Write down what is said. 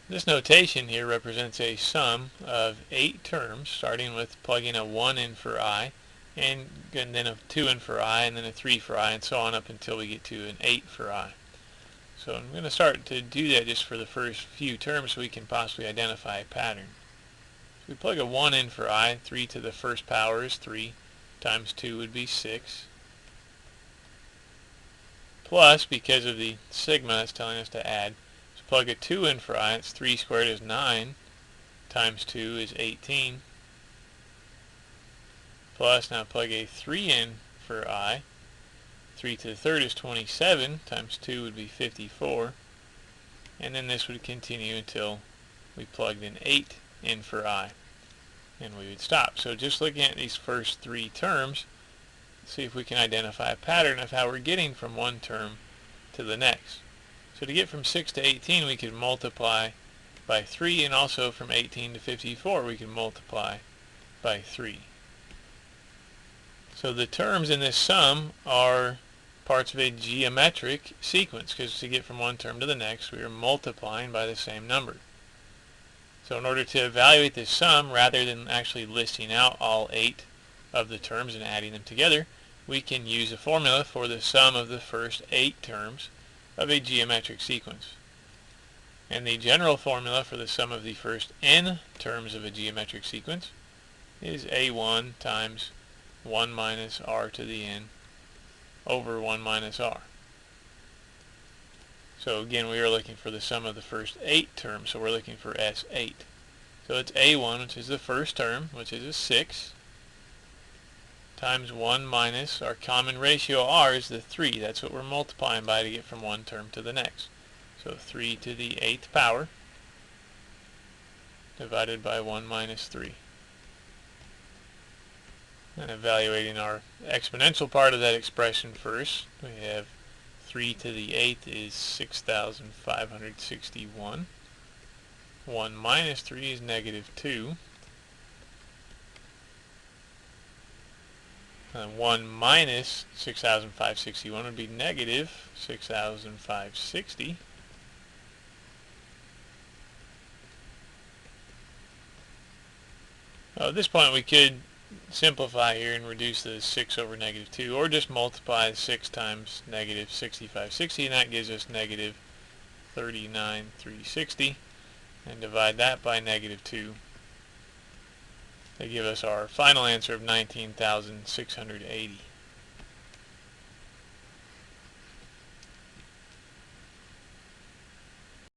This notation here represents a sum of 8 terms, starting with plugging a 1 in for I, and then a 2 in for I, and then a 3 for I, and so on up until we get to an 8 for I. So I'm going to start to do that just for the first few terms so we can possibly identify a pattern. So we plug a 1 in for I, 3 to the first power is 3, times 2 would be 6, plus, because of the sigma that's telling us to add, plug a 2 in for I, it's 3 squared is 9, times 2 is 18, plus, now plug a 3 in for I, 3 to the third is 27, times 2 would be 54, and then this would continue until we plugged an 8 in for I, and we would stop. So just looking at these first 3 terms, see if we can identify a pattern of how we're getting from one term to the next. So to get from 6 to 18 we could multiply by 3, and also from 18 to 54 we can multiply by 3. So the terms in this sum are parts of a geometric sequence, because to get from one term to the next we are multiplying by the same number. So in order to evaluate this sum, rather than actually listing out all 8 of the terms and adding them together, we can use a formula for the sum of the first 8 terms of a geometric sequence. And the general formula for the sum of the first n terms of a geometric sequence is a1 times 1 minus r to the n over 1 minus r. So again, we are looking for the sum of the first 8 terms, so we're looking for S8. So it's a1, which is the first term, which is a 6, times 1 minus, our common ratio r is the 3. That's what we're multiplying by to get from one term to the next. So 3 to the 8th power divided by 1 minus 3. And evaluating our exponential part of that expression first, we have 3 to the 8th is 6,561. 1 minus 3 is negative 2. 1 minus 6,561 would be negative 6,560. At this point we could simplify here and reduce the 6 over negative 2, or just multiply 6 times negative 6,560, and that gives us negative 39,360, and divide that by negative 2. They give us our final answer of 19,680.